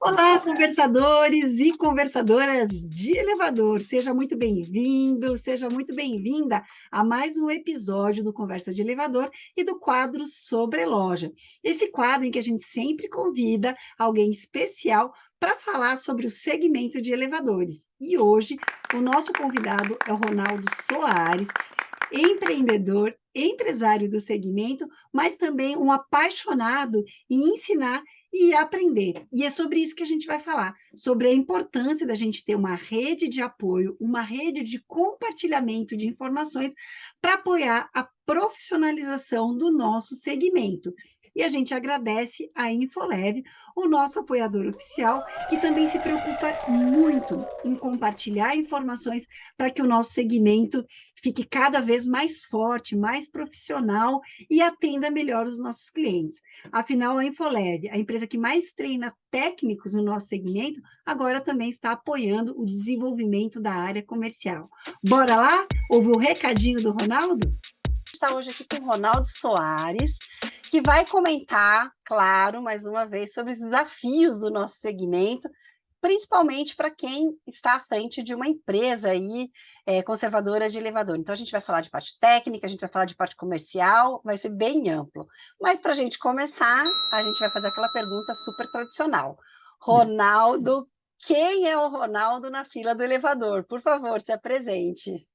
Olá, conversadores e conversadoras de elevador. Seja muito bem-vindo, seja muito bem-vinda a mais um episódio do Conversa de Elevador e do quadro Sobre Loja. Esse quadro em que a gente sempre convida alguém especial para falar sobre o segmento de elevadores. E hoje o nosso convidado é o Ronaldo Soares, empreendedor, empresário do segmento, mas também um apaixonado em ensinar e aprender. E é sobre isso que a gente vai falar, sobre a importância da gente ter uma rede de apoio, uma rede de compartilhamento de informações para apoiar a profissionalização do nosso segmento. E a gente agradece a Infoleve, o nosso apoiador oficial, que também se preocupa muito em compartilhar informações para que o nosso segmento fique cada vez mais forte, mais profissional e atenda melhor os nossos clientes. Afinal, a Infoleve, a empresa que mais treina técnicos no nosso segmento, agora também está apoiando o desenvolvimento da área comercial. Bora lá? Ouve o recadinho do Ronaldo? Está hoje aqui com o Ronaldo Soares, que vai comentar, claro, mais uma vez, sobre os desafios do nosso segmento, principalmente para quem está à frente de uma empresa aí, conservadora de elevador. Então, a gente vai falar de parte técnica, a gente vai falar de parte comercial, vai ser bem amplo. Mas, para a gente começar, a gente vai fazer aquela pergunta super tradicional. Ronaldo, quem é o Ronaldo na fila do elevador? Por favor, se apresente.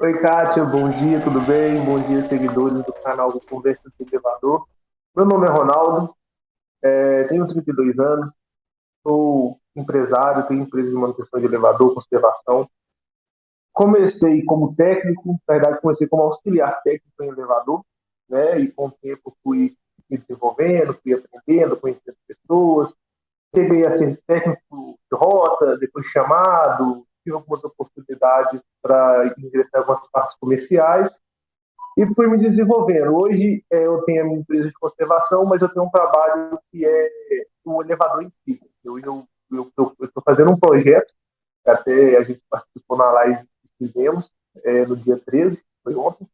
Oi, Kátia, bom dia, tudo bem? Bom dia, seguidores do canal do Conversa de Elevador. Meu nome é Ronaldo, tenho 32 anos, sou empresário, tenho empresa de manutenção de elevador, conservação. Comecei como técnico, na verdade comecei como auxiliar técnico em elevador, né? E com o tempo fui me desenvolvendo, fui aprendendo, conhecendo pessoas. Cheguei a ser técnico de rota, depois chamado, tive algumas oportunidades para ingressar em algumas partes comerciais e fui me desenvolvendo. Hoje eu tenho a minha empresa de conservação, mas eu tenho um trabalho que é o elevador em si. Eu estou fazendo um projeto, que até a gente participou na live que fizemos no dia 13, foi ontem,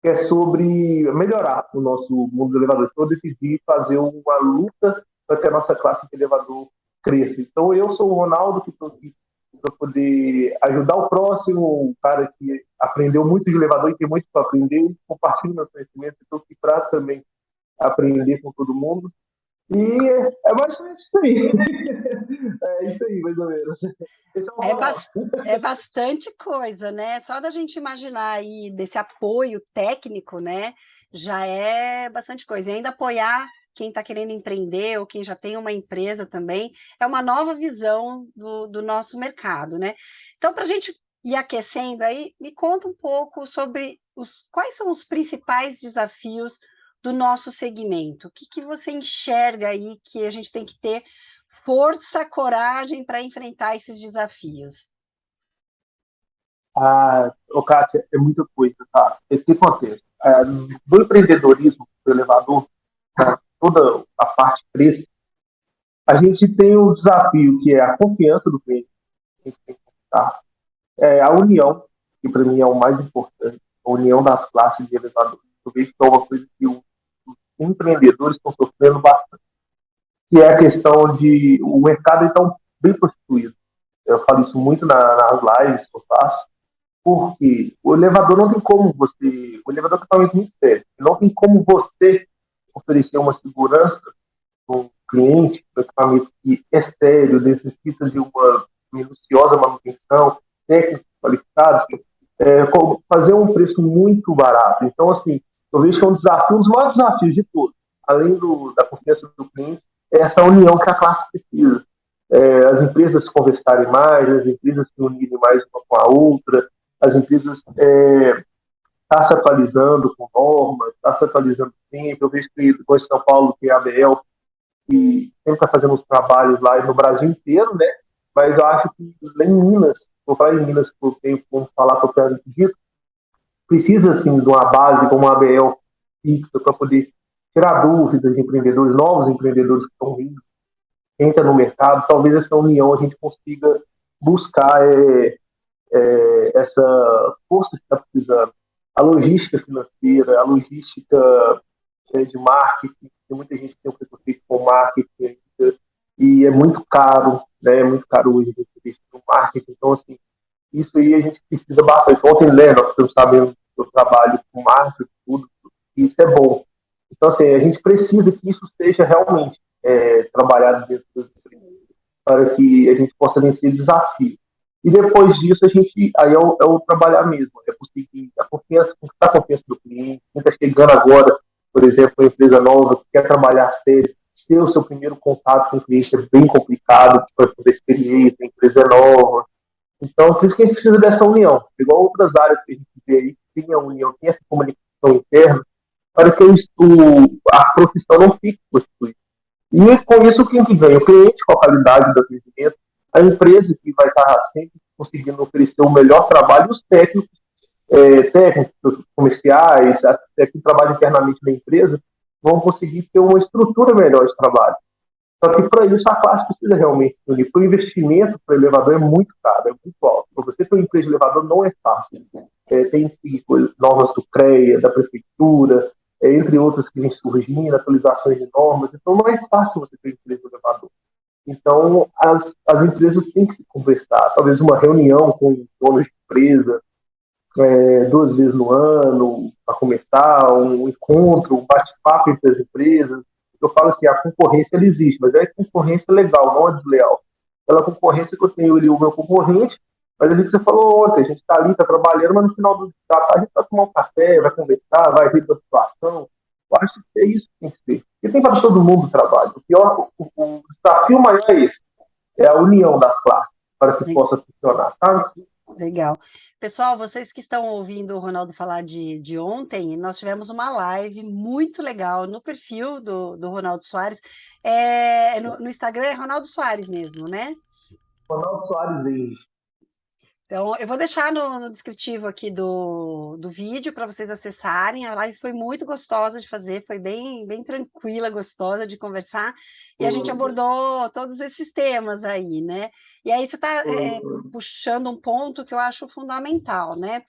que é sobre melhorar o nosso mundo do elevador. Então eu decidi fazer uma luta para que a nossa classe de elevador cresça. Então eu sou o Ronaldo, que estou aqui para poder ajudar o próximo, um cara que aprendeu muito de elevador e tem muito para aprender, compartilho meus conhecimentos, estou aqui para também aprender com todo mundo. E é mais ou menos isso aí. É isso aí, mais ou menos. Esse é o Ronaldo. É bastante coisa, né? Só da gente imaginar aí desse apoio técnico, né? Já é bastante coisa. E ainda apoiar quem está querendo empreender ou quem já tem uma empresa também, é uma nova visão do nosso mercado, né? Então, para a gente ir aquecendo aí, me conta um pouco sobre quais são os principais desafios do nosso segmento. O que você enxerga aí que a gente tem que ter força, coragem para enfrentar esses desafios? Kátia, é muita coisa, tá? O que acontece? Do empreendedorismo do elevador, tá? Toda a parte preço, a gente tem um desafio que é a confiança do cliente. A gente tem que conquistar. A união, que para mim é o mais importante, a união das classes de elevador. Eu vejo que é uma coisa que os empreendedores estão sofrendo bastante, que é a questão de o mercado então bem constituído. Eu falo isso muito nas lives que eu faço, porque o elevador não tem como você. O elevador é totalmente muito sério. Não tem como você oferecer uma segurança para um cliente, para um equipamento que é sério, necessita de uma minuciosa manutenção, técnicos qualificados, fazer um preço muito barato. Então, assim, eu vejo que é um desafio, um dos maiores desafios de todos, além da confiança do cliente, é essa união que a classe precisa. As empresas se conversarem mais, as empresas se unirem mais uma com a outra, as empresas estão se atualizando com normas, está se atualizando sempre. Eu vejo que depois de São Paulo tem a ABL, que sempre está fazendo os trabalhos lá no Brasil inteiro, né? Mas eu acho que lá em Minas, vou falar em Minas, que eu tenho como falar propriamente dito, precisa, assim, de uma base como a ABL fixa para poder tirar dúvidas de empreendedores, novos empreendedores que estão vindo, entra no mercado, talvez essa união a gente consiga buscar essa força que está precisando. A logística financeira, a logística de marketing, tem muita gente que tem um preconceito com marketing, e é muito caro, né? É muito caro hoje você investir no marketing. Então, assim, isso aí a gente precisa bastante. Ontem, né, nós estamos sabendo que eu trabalho com marketing, tudo, e isso é bom. Então, assim, a gente precisa que isso seja realmente trabalhado dentro das empresas para que a gente possa vencer desafio. E depois disso, a gente, aí é o trabalhar mesmo, é conseguir a confiança, conquistar a confiança do cliente. Quem está chegando agora, por exemplo, uma empresa nova, que quer trabalhar sério, ter o seu primeiro contato com o cliente é bem complicado, por causa da experiência, a empresa é nova. Então, por isso que a gente precisa dessa união. Igual outras áreas que a gente vê aí, que tem a união, tem essa comunicação interna, para que a profissão não fique prostituída. E com isso, quem que ganha? O cliente com a qualidade do atendimento, a empresa que vai estar sempre conseguindo oferecer o melhor trabalho, e os técnicos comerciais, até que trabalham internamente na empresa, vão conseguir ter uma estrutura melhor de trabalho. Só que para isso a classe precisa realmente se unir. O investimento para o elevador é muito caro, é muito alto. Para você ter uma empresa de elevador não é fácil. Tem que seguir normas do CREA, da prefeitura, entre outras que vêm surgindo, atualizações de normas. Então não é fácil você ter uma empresa de elevador. Então as empresas têm que se conversar. Talvez uma reunião com donos de empresa, 2 vezes no ano, para começar, um encontro, um bate-papo entre as empresas. Eu falo assim, a concorrência ela existe, mas é concorrência legal, não é desleal. Aquela concorrência que eu tenho ali, o meu concorrente, mas ali que você falou ontem, a gente está ali, está trabalhando, mas no final da tarde a gente vai tomar um café, vai conversar, vai rir da situação. Eu acho que é isso que tem que ser. Porque tem para todo mundo o trabalho. O pior, o desafio maior é esse, é a união das classes, para que possa funcionar, sabe? Legal. Pessoal, vocês que estão ouvindo o Ronaldo falar de ontem, nós tivemos uma live muito legal no perfil do Ronaldo Soares. No Instagram é Ronaldo Soares mesmo, né? Ronaldo Soares aí. Então, eu vou deixar no descritivo aqui do vídeo para vocês acessarem. A live foi muito gostosa de fazer, foi bem tranquila, gostosa de conversar. E a gente abordou todos esses temas aí, né? E aí você está puxando um ponto que eu acho fundamental, né?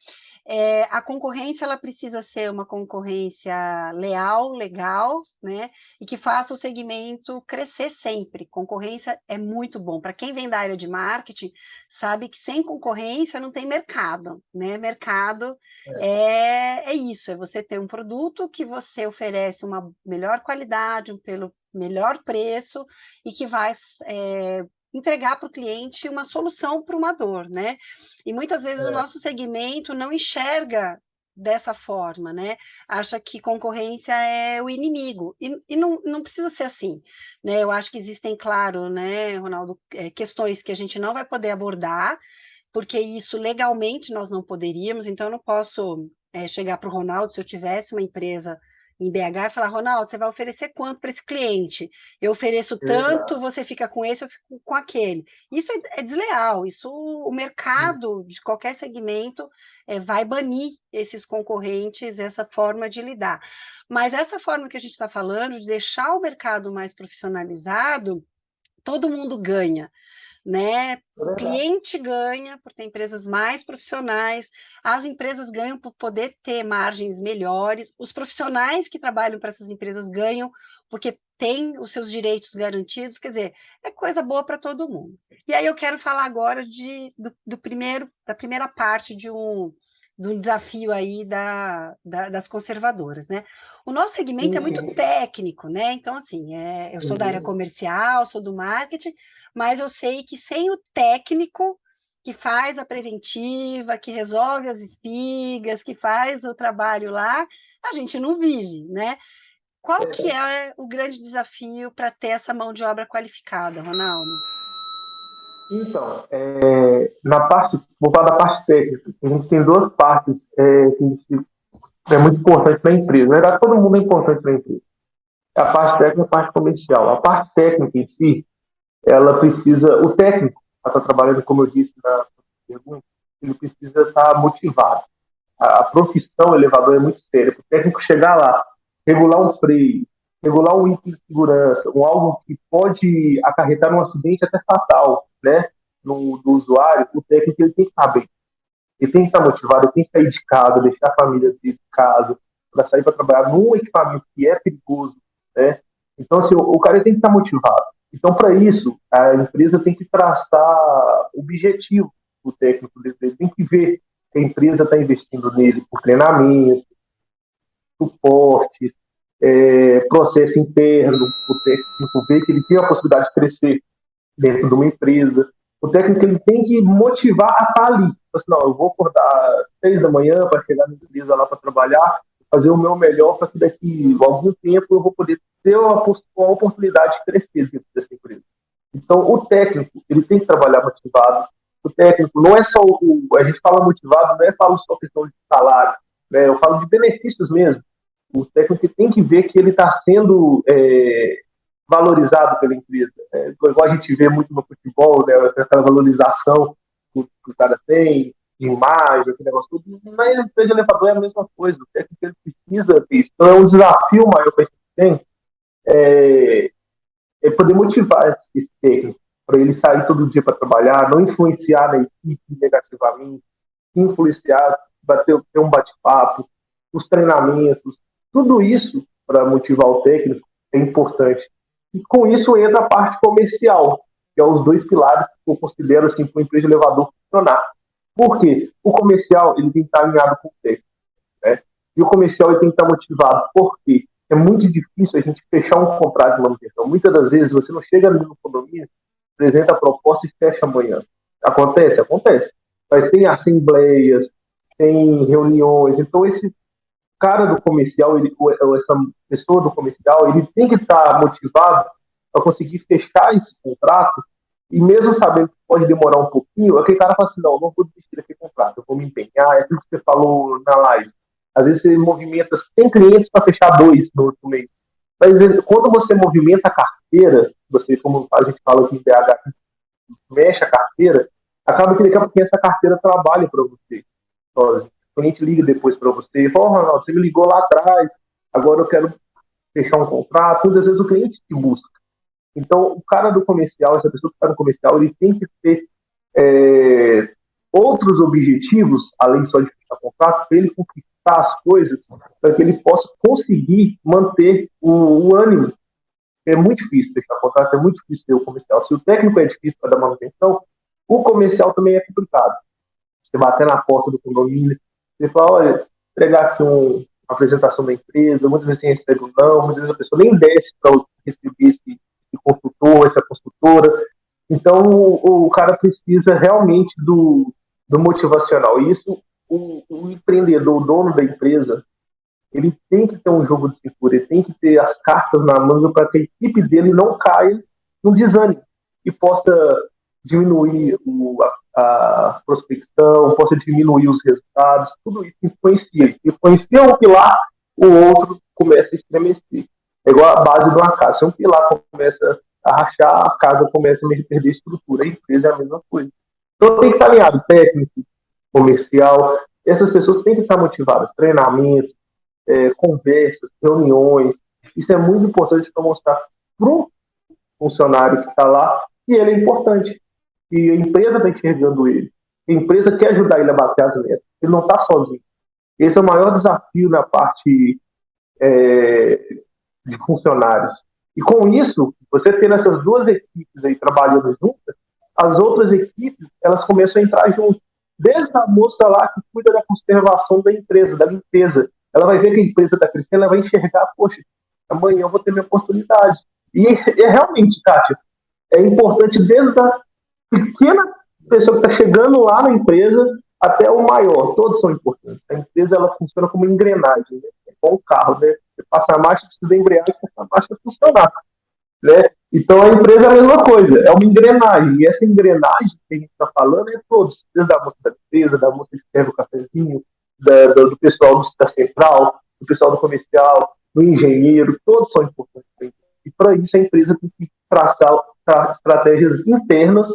A concorrência ela precisa ser uma concorrência leal, legal, né? E que faça o segmento crescer sempre. Concorrência é muito bom. Para quem vem da área de marketing, sabe que sem concorrência não tem mercado, né? Mercado é isso, é você ter um produto que você oferece uma melhor qualidade, pelo melhor preço e que vai entregar para o cliente uma solução para uma dor, né? E muitas vezes o nosso segmento não enxerga dessa forma, né? Acha que concorrência é o inimigo, e não precisa ser assim, né? Eu acho que existem, claro, né, Ronaldo, questões que a gente não vai poder abordar, porque isso legalmente nós não poderíamos, então eu não posso chegar para o Ronaldo, se eu tivesse uma empresa em BH, e falar, Ronaldo, você vai oferecer quanto para esse cliente? Eu ofereço tanto, você fica com esse, eu fico com aquele. Isso é desleal, isso o mercado de qualquer segmento vai banir esses concorrentes, essa forma de lidar. Mas essa forma que a gente está falando, de deixar o mercado mais profissionalizado, todo mundo ganha, né? O cliente ganha por ter empresas mais profissionais, as empresas ganham por poder ter margens melhores, os profissionais que trabalham para essas empresas ganham porque têm os seus direitos garantidos, quer dizer, é coisa boa para todo mundo. E aí eu quero falar agora da primeira parte do desafio aí das conservadoras, né? O nosso segmento é muito técnico, né? Então, assim, eu sou da área comercial, sou do marketing, mas eu sei que sem o técnico que faz a preventiva, que resolve as espigas, que faz o trabalho lá, a gente não vive, né? Qual que é o grande desafio para ter essa mão de obra qualificada, Ronaldo? Então, vou falar da parte técnica. A gente tem duas partes que é muito importante para a empresa. Na verdade, todo mundo é importante para a empresa. A parte técnica e a parte comercial. A parte técnica em si, ela precisa, o técnico, para estar trabalhando, como eu disse na pergunta, ele precisa estar motivado. A profissão elevador é muito séria. Para o técnico chegar lá, regular um freio, regular um item de segurança, ou algo que pode acarretar um acidente até fatal, né, do usuário, o técnico ele tem que estar bem. Ele tem que estar motivado, ele tem que sair de casa, deixar a família dele de casa, para sair para trabalhar num equipamento que é perigoso, né? Então, assim, o cara tem que estar motivado. Então, para isso, a empresa tem que traçar objetivo do técnico dele, tem que ver que a empresa está investindo nele por treinamento, suportes, processo interno, o técnico vê que ele tem a possibilidade de crescer dentro de uma empresa. O técnico ele tem que motivar a estar ali. Assim, não, eu vou acordar às 6 da manhã para chegar na empresa lá para trabalhar, fazer o meu melhor para que daqui a algum tempo eu vou poder ter uma oportunidade de crescer dentro dessa empresa. Então, o técnico ele tem que trabalhar motivado. O técnico não é só a gente fala motivado, não é só questão de salário, né? Eu falo de benefícios mesmo. O técnico tem que ver que ele está sendo valorizado pela empresa. Igual a gente vê muito no futebol, né, aquela valorização que o cara tem, de imagem, aquele negócio tudo. Na empresa de elevador é a mesma coisa. O técnico ele precisa ter isso. Então é um desafio maior que a gente tem poder motivar esse técnico para ele sair todo dia para trabalhar, não influenciar na equipe negativamente, influenciar, ter um bate-papo, os treinamentos, tudo isso para motivar o técnico é importante. E com isso entra a parte comercial, que é os dois pilares que eu considero assim, para uma empresa de elevador funcionar. Por quê? O comercial ele tem que estar alinhado com o técnico, né? E o comercial ele tem que estar motivado. Por quê? É muito difícil a gente fechar um contrato de manutenção. Muitas das vezes você não chega no condomínio, apresenta a proposta e fecha amanhã. Acontece? Acontece. Mas tem assembleias, tem reuniões. Então, esse cara do comercial, ou essa pessoa do comercial, ele tem que estar motivado para conseguir fechar esse contrato e mesmo sabendo que pode demorar um pouquinho, aquele cara fala assim, não vou desistir daquele contrato, eu vou me empenhar, é aquilo que você falou na live. Às vezes você movimenta 100 clientes para fechar 2 no outro mês. Mas quando você movimenta a carteira, você, como a gente fala aqui em BH, mexe a carteira, acaba que daqui a pouquinho essa carteira trabalha para você. Sozinho. O cliente liga depois para você e fala, Ronaldo, você me ligou lá atrás, agora eu quero fechar um contrato. Muitas vezes o cliente te busca. Então, o cara do comercial, essa pessoa que está no comercial, ele tem que ter outros objetivos, além só de fechar contrato, para ele conquistar as coisas, para que ele possa conseguir manter o ânimo. É muito difícil fechar contrato, é muito difícil ter o comercial. Se o técnico é difícil para dar manutenção, o comercial também é complicado. Você bater na porta do condomínio, você fala, olha, entregar aqui uma apresentação da empresa, muitas vezes você recebe um não, muitas vezes a pessoa nem desce para receber esse consultor, essa consultora. Então, o cara precisa realmente do motivacional. E isso, o empreendedor, o dono da empresa, ele tem que ter um jogo de cintura, ele tem que ter as cartas na manga para que a equipe dele não caia no desânimo e possa diminuir a prospecção, possa diminuir os resultados, tudo isso influencia. Se influencia um pilar, o outro começa a estremecer. É igual a base de uma casa. Se um pilar começa a rachar, a casa começa a perder estrutura. A empresa é a mesma coisa. Então tem que estar alinhado técnico, comercial. Essas pessoas têm que estar motivadas. Treinamento, conversas, reuniões. Isso é muito importante para mostrar para o funcionário que está lá que ele é importante. E a empresa está enxergando ele. A empresa quer ajudar ele a bater as metas. Ele não está sozinho. Esse é o maior desafio na parte de funcionários. E com isso, você tendo essas duas equipes aí trabalhando juntas, as outras equipes elas começam a entrar junto. Desde a moça lá que cuida da conservação da empresa, da limpeza, ela vai ver que a empresa está crescendo, ela vai enxergar, poxa, amanhã eu vou ter minha oportunidade. E realmente, Kátia, é importante desde a pequena pessoa que está chegando lá na empresa até o maior, todos são importantes. A empresa ela funciona como engrenagem, né? É como um carro, né? Você passa a marcha, precisa da embreagem para essa marcha funcionar, né? Então a empresa é a mesma coisa, é uma engrenagem. E essa engrenagem que a gente está falando é todos, desde a moça da empresa, da moça que serve o cafezinho, do pessoal da central, do pessoal do comercial, do engenheiro, todos são importantes. E para isso a empresa tem que traçar estratégias internas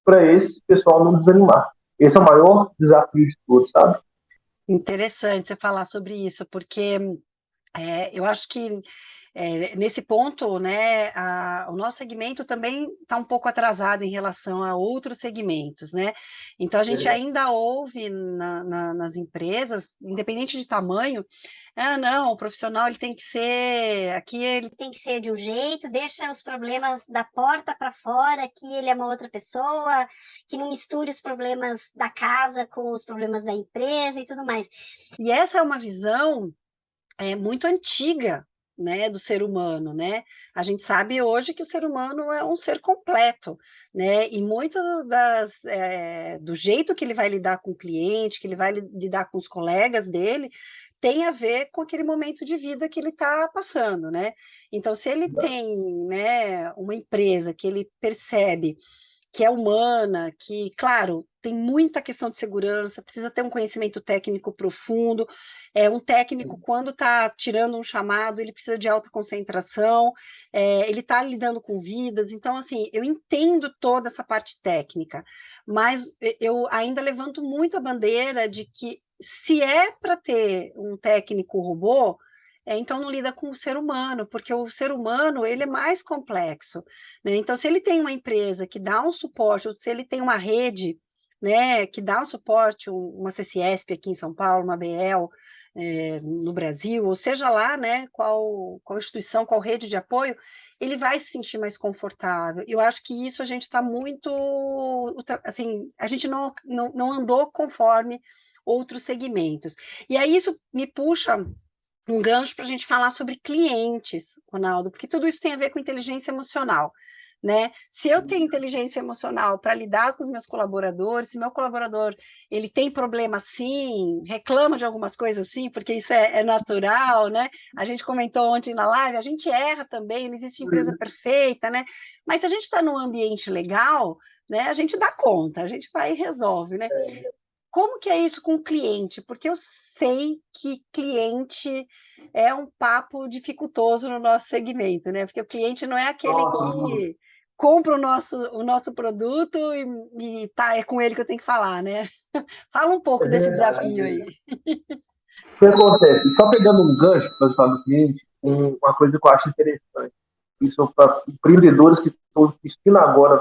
para esse pessoal não desanimar. Esse é o maior desafio de todos, sabe? Interessante você falar sobre isso, porque Eu acho que nesse ponto, né, o nosso segmento também está um pouco atrasado em relação a outros segmentos, né? Então a gente ainda ouve nas empresas, independente de tamanho, não, o profissional ele tem que ser, aqui ele Tem que ser de um jeito, deixa os problemas da porta para fora, que ele é uma outra pessoa, que não misture os problemas da casa com os problemas da empresa e tudo mais. E essa é uma visão muito antiga, né, do ser humano, né? A gente sabe hoje que o ser humano é um ser completo, né? E muito do jeito que ele vai lidar com o cliente, que ele vai lidar com os colegas dele, tem a ver com aquele momento de vida que ele está passando, né? Então, se ele tem, né, uma empresa que ele percebe que é humana, que, claro, tem muita questão de segurança, precisa ter um conhecimento técnico profundo. Um técnico, quando está tirando um chamado, ele precisa de alta concentração, ele está lidando com vidas. Então, assim, eu entendo toda essa parte técnica, mas eu ainda levanto muito a bandeira de que se é para ter um técnico robô, então não lida com o ser humano, porque o ser humano ele é mais complexo, né? Então, se ele tem uma empresa que dá um suporte, ou se ele tem uma rede, né, que dá um suporte, uma CCSP aqui em São Paulo, uma BL no Brasil, ou seja lá, né, qual instituição, qual rede de apoio, ele vai se sentir mais confortável. Eu acho que isso a gente está muito, assim, a gente não andou conforme outros segmentos. E aí isso me puxa um gancho para a gente falar sobre clientes, Ronaldo, porque tudo isso tem a ver com inteligência emocional, né? Se eu tenho inteligência emocional para lidar com os meus colaboradores, se meu colaborador ele tem problema sim, reclama de algumas coisas sim, porque isso é natural, né? A gente comentou ontem na live, a gente erra também, não existe empresa perfeita, né? Mas se a gente está num ambiente legal, né? A gente dá conta, a gente vai e resolve, né? Como que é isso com o cliente? Porque eu sei que cliente é um papo dificultoso no nosso segmento, né? Porque o cliente não é aquele Nossa, que compra o nosso produto e tá, é com ele que eu tenho que falar, né? Fala um pouco é desse verdade. desafio aí. O que acontece? Só pegando um gancho para falar do cliente, uma coisa que eu acho interessante. Isso para empreendedores que estão assistindo agora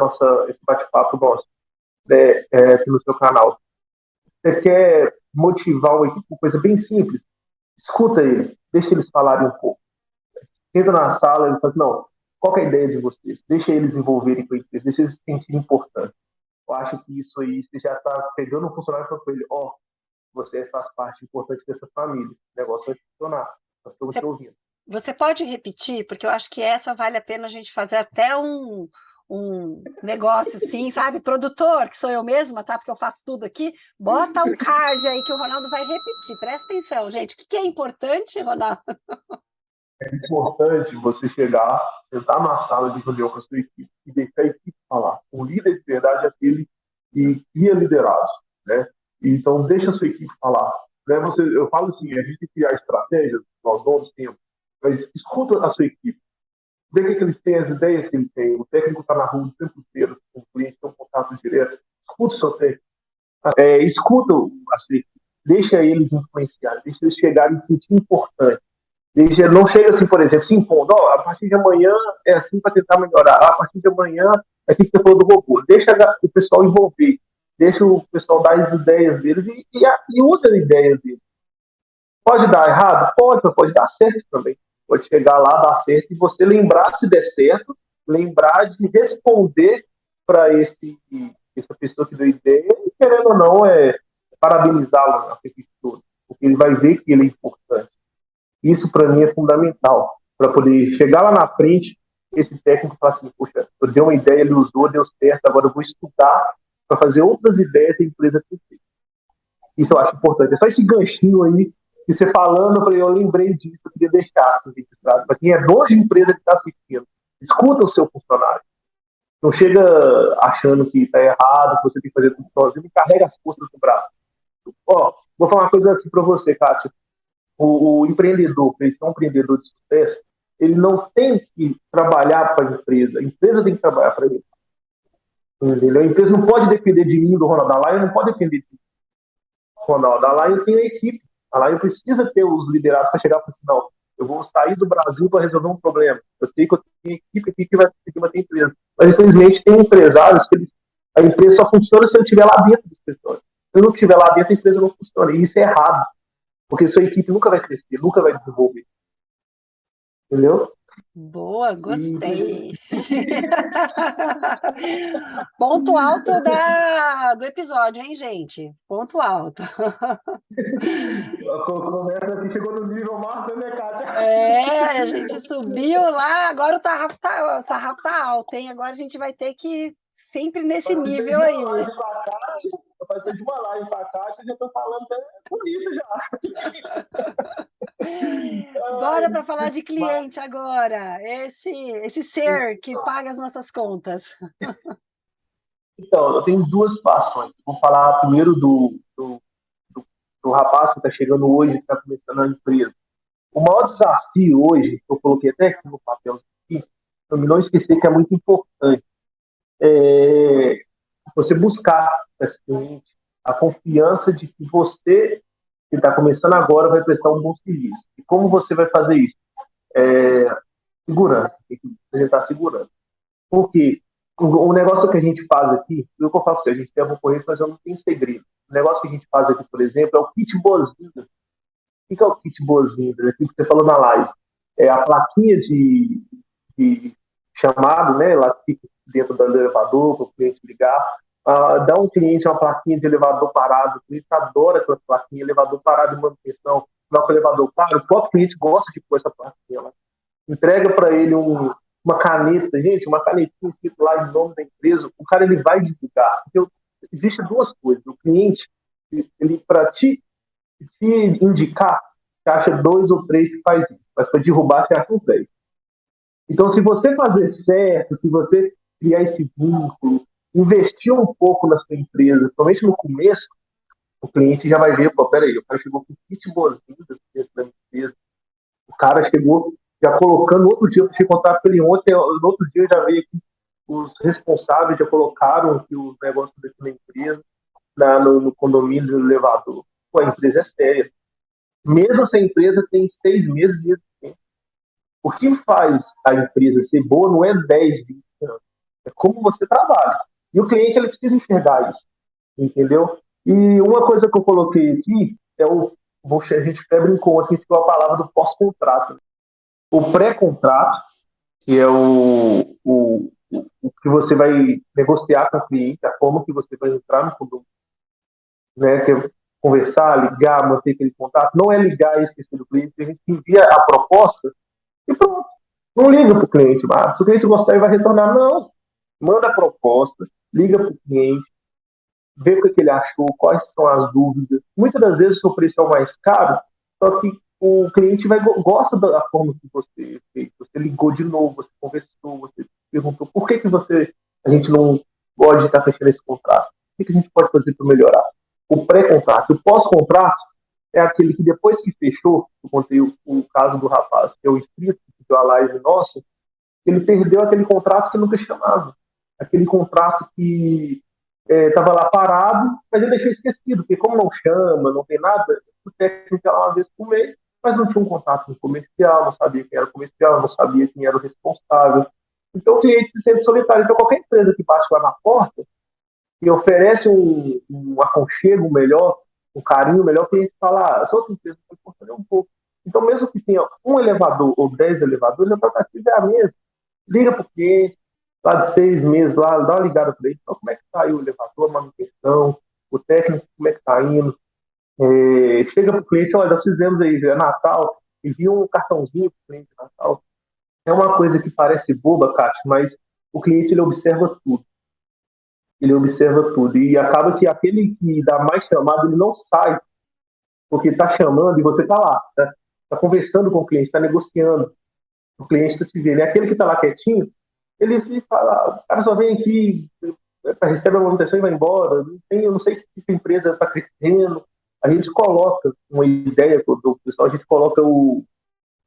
esse bate-papo nosso, né, aqui no seu canal. Você quer motivar uma equipe com coisa bem simples? Escuta eles, deixa eles falarem um pouco. Entra na sala e fala assim, não, qual é a ideia de vocês? Deixa eles envolverem com a empresa, deixa eles se sentirem importantes. Eu acho que isso aí, você já está pegando um funcionário e falando com ele, ó, você faz parte importante dessa família, o negócio vai funcionar, nós estamos Você, te ouvindo. você pode repetir? Porque eu acho que essa vale a pena a gente fazer até um negócio assim, sabe? Produtor, que sou eu mesma, tá? Porque eu faço tudo aqui. Bota um card aí que o Ronaldo vai repetir. Presta atenção, gente. O que é importante, Ronaldo? É importante você chegar, sentar na sala de reunião com a sua equipe e deixar a equipe falar. O líder de verdade é aquele que cria liderados, né? Então, deixa a sua equipe falar. Né? Eu falo assim, a gente tem que criar estratégias, nós vamos tempo, mas escuta a sua equipe. Vê o que eles têm, as ideias que eles têm. O técnico está na rua o tempo inteiro, com o cliente, tem um contato direto. Escuta o seu técnico. Escuta a sua equipe. Deixa eles influenciarem, deixa eles chegarem e se sentir importantes. Ele não chega assim, por exemplo, se impondo, a partir de amanhã é assim para tentar melhorar, a partir de amanhã é aqui que você falou do robô. Deixa o pessoal envolver, deixa o pessoal dar as ideias deles e usa as ideias deles. Pode dar errado? Pode, mas pode dar certo também. Pode chegar lá, dar certo, e você lembrar se der certo, lembrar de responder para essa pessoa que deu ideia, e querendo ou não, parabenizá-lo na frente todo, porque ele vai ver que ele é importante. Isso, para mim, é fundamental para poder chegar lá na frente, esse técnico fala assim, poxa, eu dei uma ideia, ele usou, deu certo, agora eu vou estudar para fazer outras ideias da empresa que tem. Isso eu acho importante. É só esse ganchinho aí, que você falando, eu lembrei disso, eu queria deixar assim, registrado. Para quem é dono de empresa que está assistindo, escuta o seu funcionário. Não chega achando que está errado, que você tem que fazer tudo sozinho, e carrega as forças do braço. Ó, vou falar uma coisa aqui para você, Cássio. O empreendedor, para ele ser um empreendedor de sucesso, ele não tem que trabalhar para a empresa tem que trabalhar para ele. Entendeu? A empresa não pode depender de mim, do Ronaldo. A Lion não pode depender de mim, do Ronaldo. A Lion tem a equipe. A Lion precisa ter os liderados para chegar e falar assim, não, Eu vou sair do Brasil para resolver um problema. Eu sei que eu tenho equipe aqui que vai ter empresa. Mas, infelizmente, tem empresários que a empresa só funciona se ele estiver lá dentro do escritório. Se ele não estiver lá dentro, a empresa não funciona. E isso é errado. Porque sua equipe nunca vai crescer, nunca vai desenvolver. Entendeu? Boa, gostei. Ponto alto do episódio, hein, gente? Ponto alto. A conversa aqui chegou no nível máximo, né, Kátia? A gente subiu lá, agora o sarrafo tá alto, hein? Agora a gente vai ter que sempre nesse nível aí. Eu passei de uma live pra Kátia e já tô falando por isso já. Bora para falar de cliente agora, esse ser que paga as nossas contas. Então, eu tenho duas situações. Vou falar primeiro do rapaz que está chegando hoje, que está começando a empresa. O maior desafio hoje, que eu coloquei até aqui no papel, aqui, para não esquecer que é muito importante, é você buscar esse cliente a confiança de que você, que está começando agora, vai prestar um bom serviço. E como você vai fazer isso? Segurança. Tem que apresentar segurança. Porque o negócio que a gente faz aqui, eu falo para você, a gente tem a concorrência, mas eu não tenho segredo. O negócio que a gente faz aqui, por exemplo, é o kit boas-vindas. O que é o kit boas-vindas? É aquilo que você falou na live. É a plaquinha de chamado, né? Lá fica dentro do elevador, para o cliente ligar. Dá um cliente uma plaquinha de elevador parado. O cliente adora aquela plaquinha, elevador parado de manutenção. Não que o elevador para, o próprio cliente gosta de pôr essa plaquinha lá. Entrega para ele uma caneta, gente, uma canetinha escrito lá em nome da empresa, o cara ele vai divulgar. Porque existem duas coisas. O cliente, ele para te indicar, você acha 2 ou 3 que faz isso, mas para derrubar, você acha uns 10. Então, se você fazer certo, se você criar esse vínculo, investir um pouco na sua empresa, principalmente no começo, o cliente já vai ver, pô, peraí, o cara chegou com kit boas-vindas dentro da empresa, o cara chegou já colocando, outro dia eu tive contato com ele ontem, no outro dia eu já veio aqui, os responsáveis já colocaram aqui os negócios daqui na empresa, no condomínio do elevador. Pô, a empresa é séria. Mesmo essa empresa tem 6 meses de existência. O que faz a empresa ser boa não é 10, 20 anos. É como você trabalha. E o cliente ele precisa enxergar isso. Entendeu? E uma coisa que eu coloquei aqui é a gente até brincou aqui com a palavra do pós-contrato. O pré-contrato, que é o que você vai negociar com o cliente, a forma que você vai entrar no condomínio, né, que é conversar, ligar, manter aquele contato. Não é ligar e esquecer do cliente, a gente envia a proposta e pronto. Não liga para o cliente, mas se o cliente gostar, ele vai retornar. Não. Manda a proposta, liga para o cliente, vê o que ele achou, quais são as dúvidas. Muitas das vezes o preço é o mais caro, só que o cliente gosta da forma que você fez. Você ligou de novo, você conversou, você perguntou por que a gente não pode estar fechando esse contrato? O que a gente pode fazer para melhorar? O pré-contrato. O pós-contrato é aquele que depois que fechou, eu contei o caso do rapaz, que é o inscrito, que deu a live nossa, ele perdeu aquele contrato que nunca chamava. Aquele contrato que estava lá parado, mas ele deixou esquecido, porque como não chama, não tem nada, o técnico ia lá uma vez por mês, mas não tinha um contato com o comercial, não sabia quem era o comercial, não sabia quem era o responsável. Então o cliente se sente solitário. Então qualquer empresa que bate lá na porta e oferece um aconchego melhor, um carinho melhor, o cliente fala, essa outra empresa pode fortalecer um pouco. Então mesmo que tenha um elevador ou 10 elevadores, a tratativa é a mesma. Liga para o cliente, lá de 6 meses, lá, dá uma ligada para ele, então, como é que está aí o elevador, a manutenção, o técnico, como é que está indo. Chega para o cliente, olha, nós fizemos aí, é Natal, envia um cartãozinho para o cliente de Natal. É uma coisa que parece boba, Cássio, mas o cliente ele observa tudo. Ele observa tudo. E acaba que aquele que dá mais chamado, ele não sai, porque está chamando e você está lá, né? Está conversando com o cliente, está negociando. O cliente está te vendo. E aquele que está lá quietinho, ele fala, o cara só vem aqui, recebe a manutenção e vai embora. Eu não sei que tipo de empresa está crescendo. A gente coloca uma ideia do pessoal, a gente coloca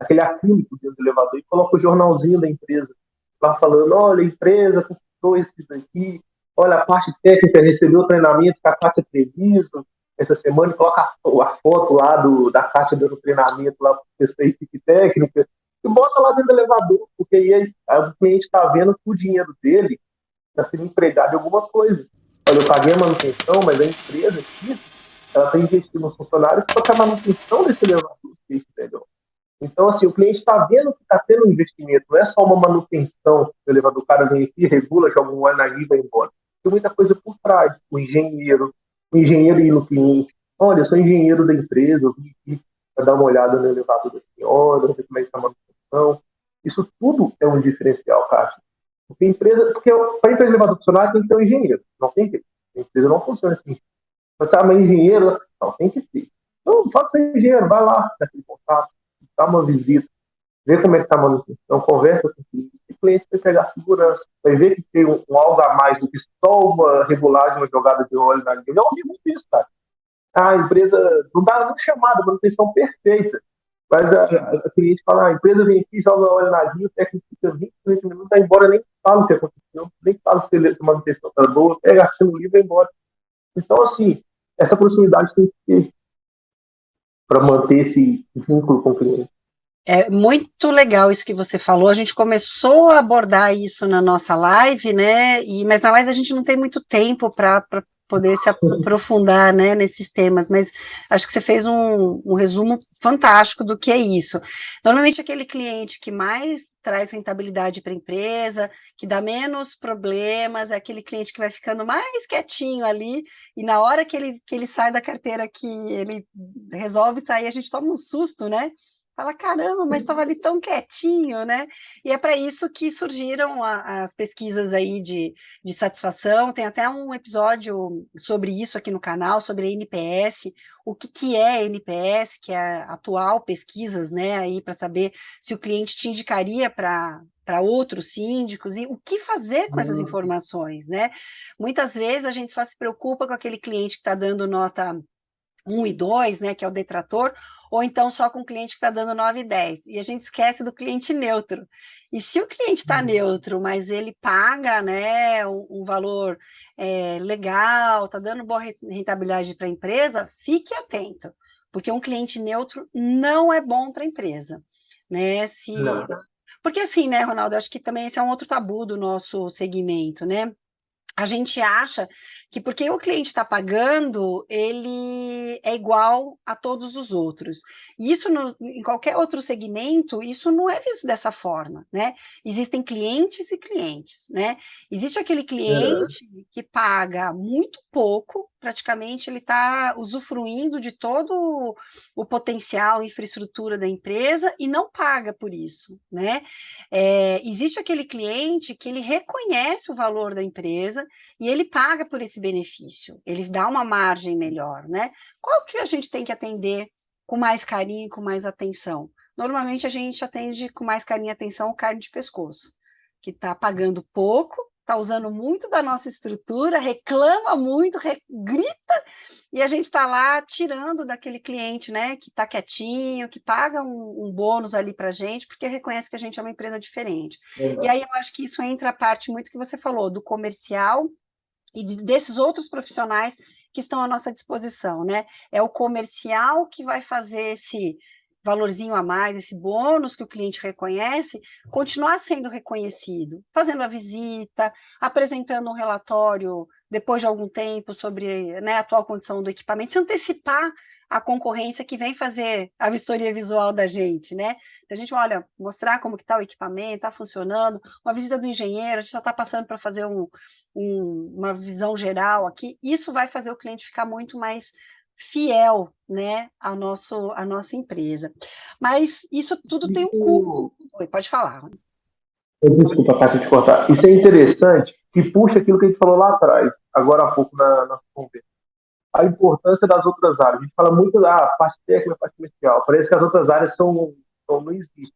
aquele acrílico dentro do elevador e coloca o jornalzinho da empresa lá falando, olha, a empresa conquistou esse daqui, olha, a parte técnica recebeu o treinamento que a parte é previsto, essa semana e coloca a foto lá da Kátia dando treinamento lá para essa equipe técnica e bota lá dentro do elevador, porque aí o cliente está vendo que o dinheiro dele está sendo empregado em alguma coisa. Olha, eu paguei a manutenção, mas a empresa aqui, ela está investindo nos funcionários para que a manutenção desse elevador seja melhor. Então, assim, o cliente está vendo que está tendo um investimento, não é só uma manutenção do elevador, o cara vem aqui, regula, joga um óleo na guia e vai embora. Tem muita coisa por trás, o engenheiro ir no cliente. Olha, eu sou engenheiro da empresa, eu vim aqui para dar uma olhada no elevador da senhora, ver como é que está a manutenção. Isso tudo é um diferencial, Cássio. Porque para a empresa de elevador funcionar tem que ter um engenheiro, não tem que ter. A empresa não funciona assim. Você é engenheiro, não, tem que ter. Então, só que ser engenheiro, vai lá, naquele contato, dá uma visita, vê como é que está a manutenção, conversa com o cliente vai pegar segurança, vai ver que tem algo a mais do que só uma regulagem, uma jogada de óleo na linha. Eu ouvi muito isso, cara. A empresa não dá muito chamada, manutenção perfeita. Mas a cliente fala, a empresa vem aqui, joga óleo na guia, o técnico fica 20, 30 minutos, vai embora, nem fala o que aconteceu, nem fala se a manutenção está boa, pega assim o livro e vai embora. Então, assim, essa proximidade tem que ter para manter esse vínculo com o cliente. É muito legal isso que você falou. A gente começou a abordar isso na nossa live, né? Mas na live a gente não tem muito tempo para poder se aprofundar, né, nesses temas, mas acho que você fez um resumo fantástico do que é isso. Normalmente aquele cliente que mais traz rentabilidade para a empresa, que dá menos problemas, é aquele cliente que vai ficando mais quietinho ali, e na hora que ele sai da carteira, que ele resolve sair, a gente toma um susto, né? Fala, caramba, mas estava ali tão quietinho, né? E é para isso que surgiram as pesquisas aí de satisfação. Tem até um episódio sobre isso aqui no canal, sobre a NPS, o que é NPS, que é a atual pesquisas, né, aí para saber se o cliente te indicaria para outros síndicos e o que fazer com essas informações, né? Muitas vezes a gente só se preocupa com aquele cliente que está dando nota 1 e 2, né, que é o detrator, ou então só com o cliente que está dando 9 e 10. E a gente esquece do cliente neutro. E se o cliente está neutro, mas ele paga, né, um valor legal, está dando boa rentabilidade para a empresa, fique atento, porque um cliente neutro não é bom para a empresa. Né? Porque assim, né, Ronaldo, acho que também esse é um outro tabu do nosso segmento, né? A gente acha que porque o cliente está pagando, ele é igual a todos os outros. E isso, em qualquer outro segmento, isso não é visto dessa forma, né? Existem clientes e clientes, né? Existe aquele cliente que paga muito pouco, praticamente ele está usufruindo de todo o potencial, infraestrutura da empresa e não paga por isso, né? Existe aquele cliente que ele reconhece o valor da empresa e ele paga por esse benefício, ele dá uma margem melhor, né? Qual que a gente tem que atender com mais carinho e com mais atenção? Normalmente a gente atende com mais carinho e atenção o carne de pescoço, que está pagando pouco, está usando muito da nossa estrutura, reclama muito, grita, e a gente está lá tirando daquele cliente, né, que está quietinho, que paga um bônus ali para a gente, porque reconhece que a gente é uma empresa diferente. E aí eu acho que isso entra a parte muito que você falou, do comercial e desses outros profissionais que estão à nossa disposição, né? É o comercial que vai fazer esse valorzinho a mais, esse bônus que o cliente reconhece, continuar sendo reconhecido, fazendo a visita, apresentando um relatório depois de algum tempo sobre, né, a atual condição do equipamento, se antecipar a concorrência que vem fazer a vistoria visual da gente, né? A gente, olha, mostrar como que está o equipamento, está funcionando, uma visita do engenheiro, a gente já está passando para fazer uma visão geral aqui, isso vai fazer o cliente ficar muito mais fiel, né, à nossa empresa. Mas isso tudo tem um custo. Oi, pode falar. Desculpa, Cátia, te cortar. Isso é interessante, que puxa aquilo que a gente falou lá atrás, agora há pouco na nossa conversa. A importância das outras áreas. A gente fala muito da parte técnica, parte comercial. Parece que as outras áreas não existem.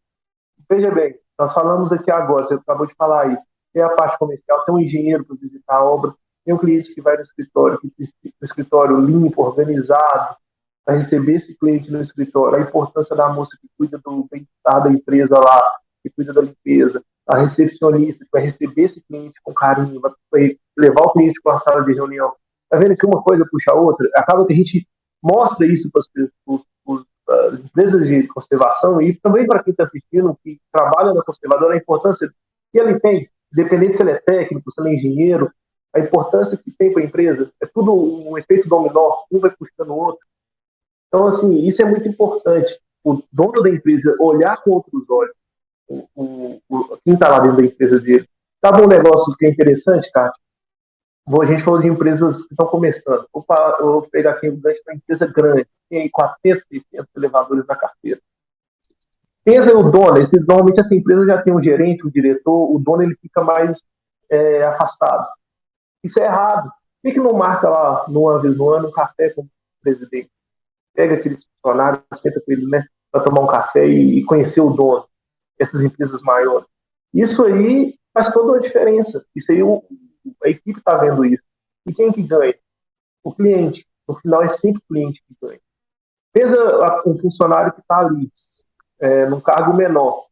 Veja bem, nós falamos aqui agora, você acabou de falar aí, tem a parte comercial, tem um engenheiro para visitar a obra, tem um cliente que vai no escritório, que tem o escritório limpo, organizado, para receber esse cliente no escritório, a importância da moça que cuida do bem-estar da empresa lá, que cuida da limpeza, a recepcionista que vai receber esse cliente com carinho, vai levar o cliente para a sala de reunião. Tá vendo que uma coisa puxa a outra? Acaba que a gente mostra isso para as empresas de conservação e também para quem está assistindo, que trabalha na conservadora, a importância que ele tem, independente se ele é técnico, se ele é engenheiro, a importância que tem para a empresa. É tudo um efeito dominó, um vai puxando o outro. Então, assim, isso é muito importante. O dono da empresa olhar com outros olhos, quem está lá dentro da empresa dele. Sabe um negócio que é interessante, cara? A gente falou de empresas que estão começando. Opa, eu vou pegar aqui um gancho para empresa grande. Tem aí 400, 600 elevadores na carteira. Pensa o dono. Normalmente essa empresa já tem um gerente, um diretor. O dono ele fica mais afastado. Isso é errado. Por que não marca lá, uma vez no ano, um café com o presidente? Pega aqueles funcionários, senta com ele, né, para tomar um café e conhecer o dono, essas empresas maiores. Isso aí faz toda uma diferença. Isso aí a equipe está vendo isso. E quem que ganha? O cliente. No final é sempre o cliente que ganha. Pensa um funcionário que está ali, num cargo menor,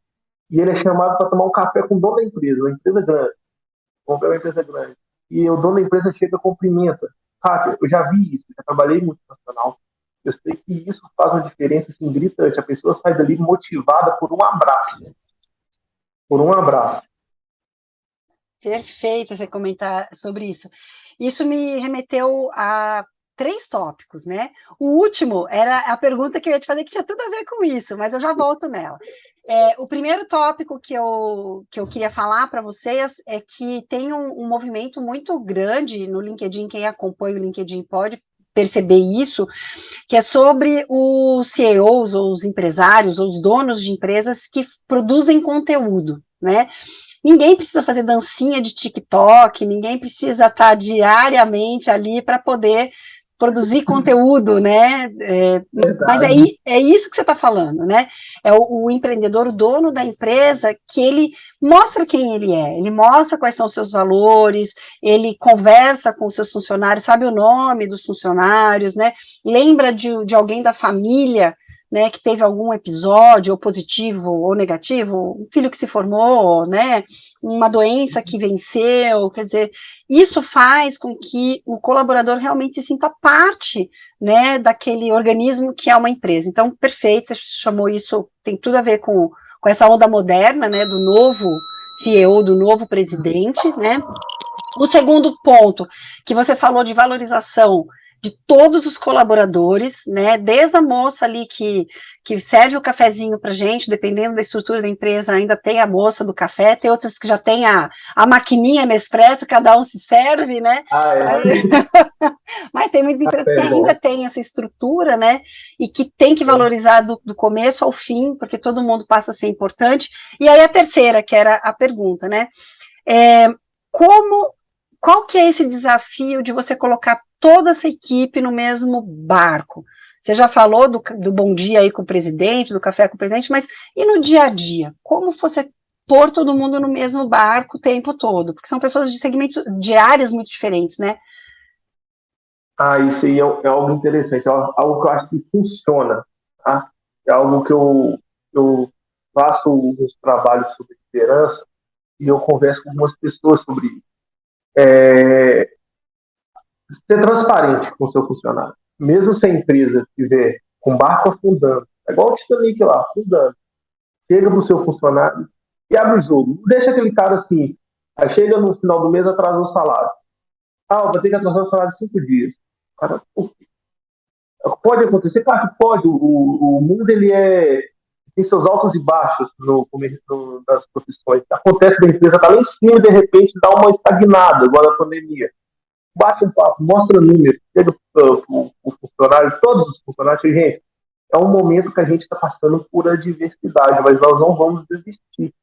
e ele é chamado para tomar um café com o dono da empresa, uma empresa grande. Comprar uma empresa grande. E o dono da empresa chega e cumprimenta. Kátia, eu já vi isso, já trabalhei muito nacional. Eu sei que isso faz uma diferença assim, gritante. A pessoa sai dali motivada por um abraço. Por um abraço. Perfeito você comentar sobre isso. Isso me remeteu a 3 tópicos, né? O último era a pergunta que eu ia te fazer, que tinha tudo a ver com isso, mas eu já volto nela. O primeiro tópico que eu queria falar para vocês é que tem um movimento muito grande no LinkedIn, quem acompanha o LinkedIn pode perceber isso, que é sobre os CEOs, ou os empresários, ou os donos de empresas que produzem conteúdo, né? Ninguém precisa fazer dancinha de TikTok, ninguém precisa estar diariamente ali para poder produzir conteúdo, né? Mas é isso que você está falando, né? É o empreendedor, o dono da empresa, que ele mostra quem ele é, ele mostra quais são os seus valores, ele conversa com os seus funcionários, sabe o nome dos funcionários, né? Lembra de alguém da família, né, que teve algum episódio, ou positivo ou negativo, um filho que se formou, né, uma doença que venceu, quer dizer, isso faz com que o colaborador realmente se sinta parte, né, daquele organismo que é uma empresa. Então, perfeito, você chamou isso, tem tudo a ver com essa onda moderna, né, do novo CEO, do novo presidente, né. O segundo ponto, que você falou de valorização de todos os colaboradores, né, desde a moça ali que serve o cafezinho para gente, dependendo da estrutura da empresa, ainda tem a moça do café, tem outras que já tem a maquininha Nespresso, cada um se serve, né, mas tem muitas empresas que ainda tem essa estrutura, né, e que tem que valorizar do começo ao fim, porque todo mundo passa a ser importante. E aí a terceira, que era a pergunta, né, qual que é esse desafio de você colocar toda essa equipe no mesmo barco? Você já falou do bom dia aí com o presidente, do café com o presidente, mas e no dia a dia? Como você pôr todo mundo no mesmo barco o tempo todo? Porque são pessoas de segmentos, de áreas muito diferentes, né? Isso aí é algo interessante, é algo que eu acho que funciona, tá? É algo que eu faço uns trabalhos sobre liderança e eu converso com algumas pessoas sobre isso. Ser transparente com o seu funcionário. Mesmo se a empresa estiver com o barco afundando, é igual o Titanic lá, afundando, chega para o seu funcionário e abre o jogo. Não deixa aquele cara assim, aí chega no final do mês, atrasa o salário. Vai ter que atrasar o salário 5 dias. Cara, pode acontecer? Claro que pode. O mundo ele tem seus altos e baixos nas profissões. Acontece da empresa estar lá em cima e de repente dá uma estagnada, igual na pandemia. Bate um papo, mostra números, chega o funcionário, todos os funcionários, gente, é um momento que a gente está passando por adversidade, mas nós não vamos desistir.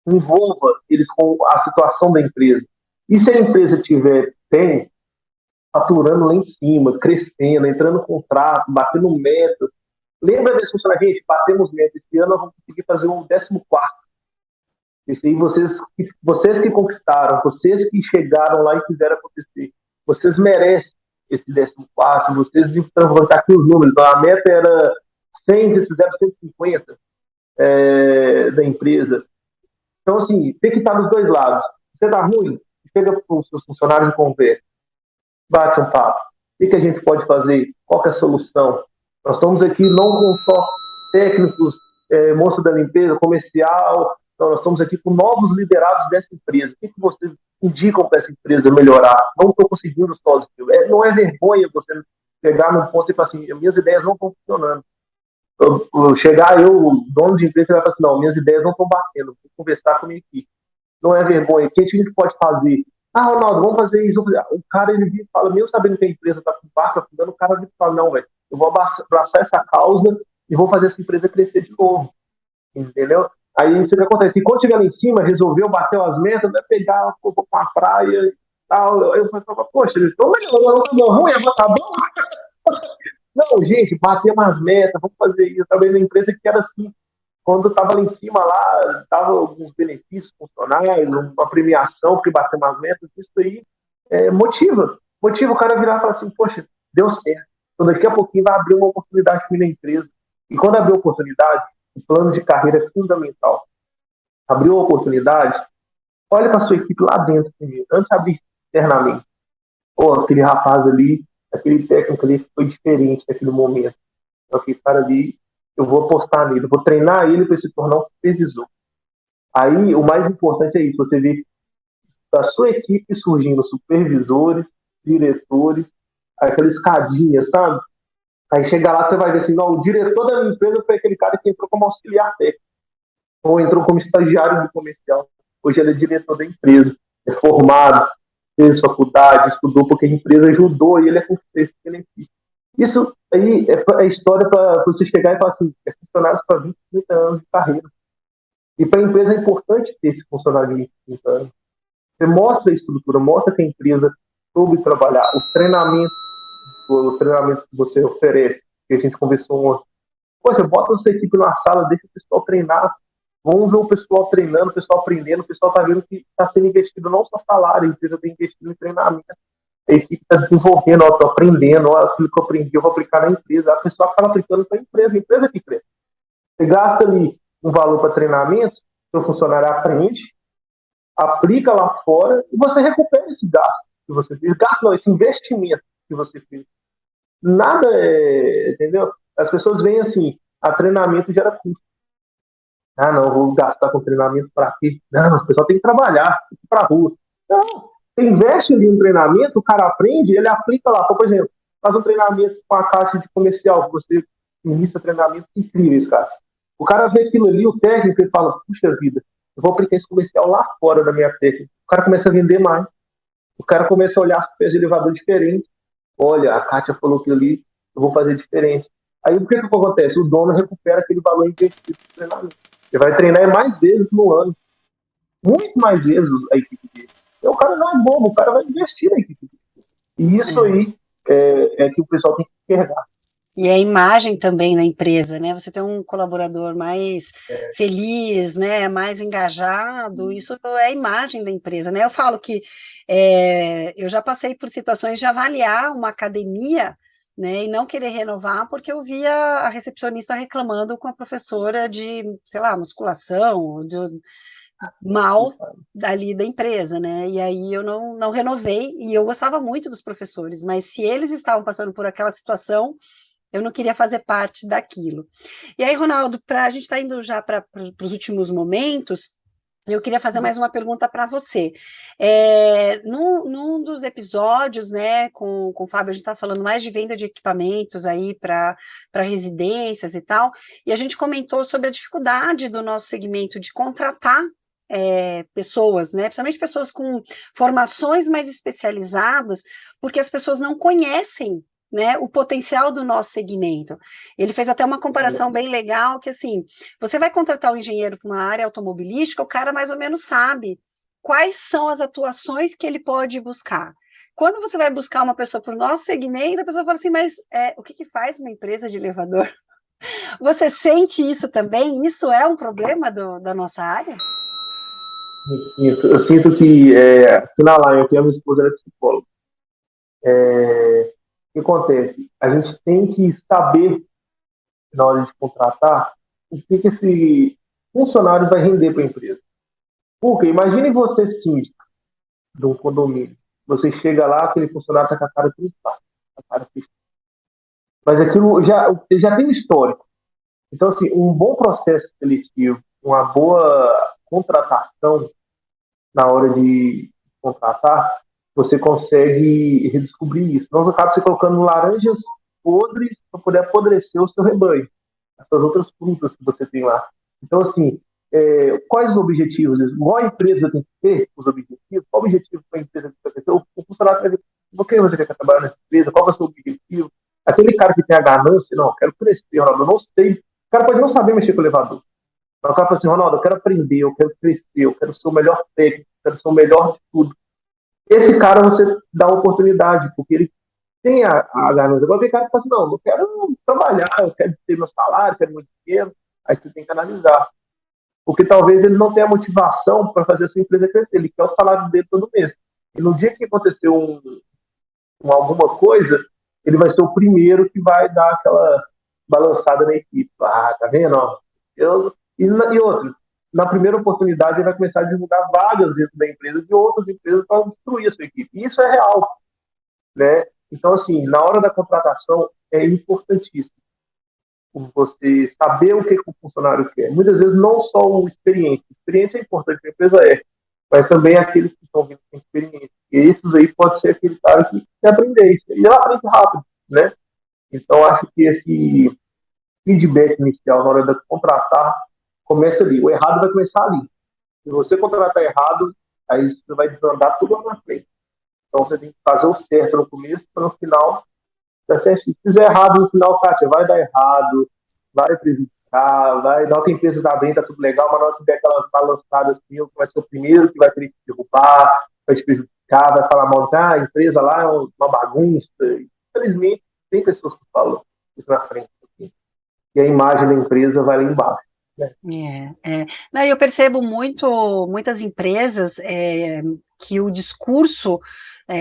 Envolva eles com a situação da empresa. E se a empresa tiver bem, faturando lá em cima, crescendo, entrando em contrato, batendo metas, lembra desse funcionário, gente, batemos metas, esse ano nós vamos conseguir fazer um 14º. Esse aí vocês que conquistaram, vocês que chegaram lá e fizeram acontecer. Vocês merecem esse 14º, vocês então vão estar aqui os números. A meta era 100, vocês fizeram 150 da empresa. Então, assim, tem que estar dos dois lados. Você está ruim, chega para os seus funcionários e conversa. Bate um papo. O que a gente pode fazer? qual que é a solução? Nós estamos aqui não com só técnicos, moço da limpeza, comercial, não, nós estamos aqui com novos liderados dessa empresa. O que vocês indicam para essa empresa melhorar? Não estou conseguindo sozinho. Não é vergonha você pegar num ponto e falar assim, minhas ideias não estão funcionando. Chegar eu, dono de empresa, e vai falar assim, não, minhas ideias não estão batendo, vou conversar com a minha equipe. Não é vergonha. O que a gente pode fazer? Ah, Ronaldo, vamos fazer isso. O cara, ele fala, mesmo sabendo que a empresa está com barco afundando, o cara fala, não, velho, eu vou abraçar essa causa e vou fazer essa empresa crescer de novo. Entendeu? Aí isso que acontece. E quando chegar lá em cima, resolveu, bateu as metas, vai pegar, vou pra uma praia e tal. Eu falo, poxa, eles estão melhorando, tá bom, ruim, agora tá bom. Não, gente, bater umas metas, vamos fazer isso. Eu trabalhei na empresa que era assim. Quando eu estava lá em cima, lá, dava alguns benefícios funcionais, uma premiação, porque bateu umas metas, isso aí motiva. Motiva o cara a virar e falar assim, poxa, deu certo. Então daqui a pouquinho vai abrir uma oportunidade para mim na empresa. E quando abrir oportunidade, o plano de carreira é fundamental. Abriu a oportunidade, olha para a sua equipe lá dentro primeiro, antes de abrir externamente. Pô, aquele rapaz ali, aquele técnico ali foi diferente naquele momento. Então, aquele cara ali, eu vou apostar nele, eu vou treinar ele para se tornar um supervisor. Aí, o mais importante é isso, você vê da sua equipe surgindo supervisores, diretores, aquela escadinha, sabe? Aí chega lá, você vai ver assim, não, o diretor da minha empresa foi aquele cara que entrou como auxiliar técnico, ou entrou como estagiário do comercial. Hoje ele é diretor da empresa, é formado, fez faculdade, estudou porque a empresa ajudou e ele é com esse benefício. Isso aí é história para você chegar e falar assim, é funcionário para 20, 30 anos de carreira. E para a empresa é importante ter esse funcionário de 20, 30 anos. Você mostra a estrutura, mostra que a empresa soube trabalhar, os treinamentos que você oferece, que a gente conversou ontem. Poxa, bota a sua equipe na sala, deixa o pessoal treinar. Vamos ver o pessoal treinando, o pessoal aprendendo, o pessoal está vendo que está sendo investido não só salário, a empresa está investindo em treinamento. A equipe está desenvolvendo, estou aprendendo, aquilo que eu aprendi eu vou aplicar na empresa. A pessoa acaba aplicando para a empresa que cresce. Você gasta ali um valor para treinamento, seu funcionário aprende, aplica lá fora e você recupera esse gasto que você fez. Gasto não, esse investimento que você fez. Nada entendeu? As pessoas veem assim, a treinamento gera custo. Ah, não, vou gastar com treinamento para quê? Não, o pessoal tem que trabalhar, tem que ir para a rua. Não, você investe ali no treinamento, o cara aprende, ele aplica lá. Por exemplo, faz um treinamento com a caixa de comercial, que você inicia treinamentos incríveis, cara. O cara vê aquilo ali, o técnico, ele fala, puxa vida, eu vou aplicar esse comercial lá fora da minha técnica. O cara começa a vender mais. O cara começa a olhar as peças de elevador diferentes. Olha, a Kátia falou que ali eu vou fazer diferente. Aí o que acontece? O dono recupera aquele valor investido no treinamento. Ele vai treinar mais vezes no ano. Muito mais vezes a equipe dele. Então o cara não é bobo, o cara vai investir na equipe dele. E isso aí é que o pessoal tem que enxergar. E a imagem também na empresa, né? Você tem um colaborador mais feliz, né? Mais engajado, isso é a imagem da empresa, né? Eu falo que eu já passei por situações de avaliar uma academia, né? E não querer renovar porque eu via a recepcionista reclamando com a professora de, sei lá, musculação, de mal dali da empresa, né? E aí eu não renovei, e eu gostava muito dos professores, mas se eles estavam passando por aquela situação, eu não queria fazer parte daquilo. E aí, Ronaldo, a gente está indo já para os últimos momentos, eu queria fazer mais uma pergunta para você. Num dos episódios, né, com o Fábio, a gente está falando mais de venda de equipamentos aí para residências e tal, e a gente comentou sobre a dificuldade do nosso segmento de contratar pessoas, né, principalmente pessoas com formações mais especializadas, porque as pessoas não conhecem, né, o potencial do nosso segmento. Ele fez até uma comparação bem legal, que assim, você vai contratar um engenheiro para uma área automobilística, o cara mais ou menos sabe quais são as atuações que ele pode buscar. Quando você vai buscar uma pessoa para o nosso segmento, a pessoa fala assim, mas o que faz uma empresa de elevador? Você sente isso também? Isso é um problema da nossa área? Eu sinto que aqui na Lion, que a minha esposa é psicóloga, o que acontece? A gente tem que saber, na hora de contratar, o que esse funcionário vai render para a empresa. Porque imagine você síndico de um condomínio. Você chega lá, aquele funcionário está com a cara trincada, com a cara fechada. mas aquilo já tem histórico. Então, assim, um bom processo seletivo, uma boa contratação na hora de contratar, você consegue redescobrir isso. Não acaba você colocando laranjas podres para poder apodrecer o seu rebanho, as suas outras frutas que você tem lá. Então, assim, quais os objetivos? Qual a empresa tem que ter os objetivos? Qual o objetivo para a empresa que ter? O funcionário vai ver por que você quer trabalhar nessa empresa? Qual é o seu objetivo? Aquele cara que tem a ganância, não, eu quero crescer, Ronaldo, eu não sei. O cara pode não saber mexer com o elevador. Mas o cara fala assim, Ronaldo, eu quero aprender, eu quero crescer, eu quero ser o melhor técnico, eu quero ser o melhor de tudo. Esse cara você dá uma oportunidade, porque ele tem a ganância. Agora tem cara que fala assim, não, eu quero trabalhar, eu quero ter meu salário, eu quero muito dinheiro. Aí você tem que analisar. Porque talvez ele não tenha motivação para fazer a sua empresa crescer, ele quer o salário dele todo mês. E no dia que aconteceu alguma coisa, ele vai ser o primeiro que vai dar aquela balançada na equipe. Ah, tá vendo? E outra, na primeira oportunidade ele vai começar a divulgar vagas dentro da empresa de outras empresas para destruir a sua equipe. E isso é real, né? Então, assim, na hora da contratação é importantíssimo você saber o que o funcionário quer. Muitas vezes não só o experiente. O experiente é importante, a empresa mas também aqueles que estão vindo com experiência. E esses aí pode ser aquele cara que quer aprender isso. E ela aprende rápido, né? Então, acho que esse feedback inicial na hora de contratar começa ali. O errado vai começar ali. Se você contratar errado, aí você vai desandar tudo lá na frente. Então, você tem que fazer o certo no começo para no final dar certo. Se fizer errado no final, Kátia, vai dar errado, vai prejudicar, vai dar uma empresa da bem, tá tudo legal, mas na hora que der aquelas balançadas assim, vai ser o primeiro que vai querer te derrubar, vai te prejudicar, vai falar mal, a empresa lá é uma bagunça. Infelizmente, tem pessoas que falam isso na frente. Assim, e a imagem da empresa vai lá embaixo. Né? Não, eu percebo muitas empresas que o discurso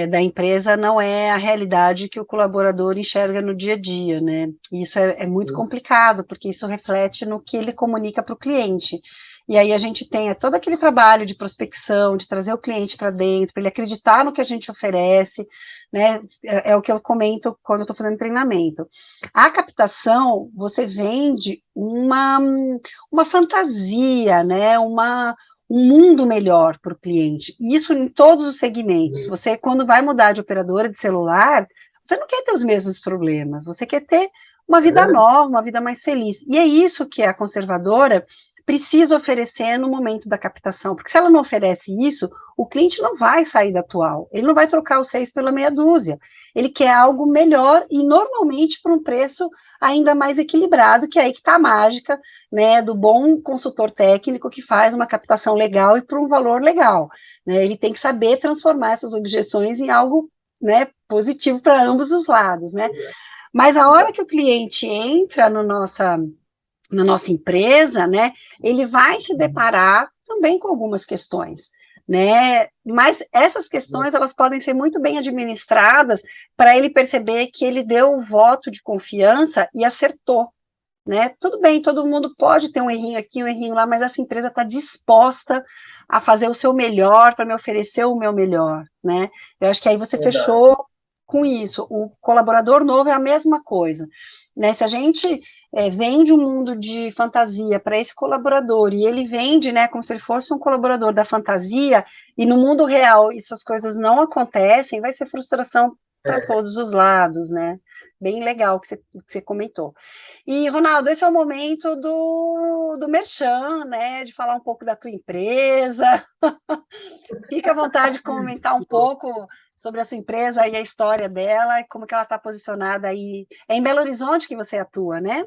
da empresa não é a realidade que o colaborador enxerga no dia a dia, né? E isso é muito complicado, porque isso reflete no que ele comunica para o cliente. E aí a gente tem todo aquele trabalho de prospecção, de trazer o cliente para dentro, para ele acreditar no que a gente oferece, né? É o que eu comento quando eu estou fazendo treinamento. A captação, você vende uma fantasia, né? Um mundo melhor para o cliente. Isso em todos os segmentos. Você, quando vai mudar de operadora de celular, você não quer ter os mesmos problemas, você quer ter uma vida nova, uma vida mais feliz. E é isso que a conservadora precisa oferecer no momento da captação, porque se ela não oferece isso, o cliente não vai sair da atual, ele não vai trocar os 6 pela meia dúzia, ele quer algo melhor e normalmente por um preço ainda mais equilibrado, que é aí que está a mágica, né, do bom consultor técnico que faz uma captação legal e por um valor legal, né, ele tem que saber transformar essas objeções em algo, né, positivo para ambos os lados, né, mas a hora que o cliente entra na nossa empresa, né, ele vai se deparar também com algumas questões, né, mas essas questões, elas podem ser muito bem administradas para ele perceber que ele deu o voto de confiança e acertou, né, tudo bem, todo mundo pode ter um errinho aqui, um errinho lá, mas essa empresa está disposta a fazer o seu melhor para me oferecer o meu melhor, né, eu acho que aí você fechou com isso, o colaborador novo é a mesma coisa, né, se a gente vende um mundo de fantasia para esse colaborador, e ele vende, né, como se ele fosse um colaborador da fantasia, e no mundo real essas coisas não acontecem, vai ser frustração para todos os lados, né, bem legal que você comentou. E, Ronaldo, esse é o momento do merchan, né, de falar um pouco da tua empresa, fica à vontade de comentar um pouco sobre a sua empresa e a história dela, e como que ela está posicionada aí. É em Belo Horizonte que você atua, né?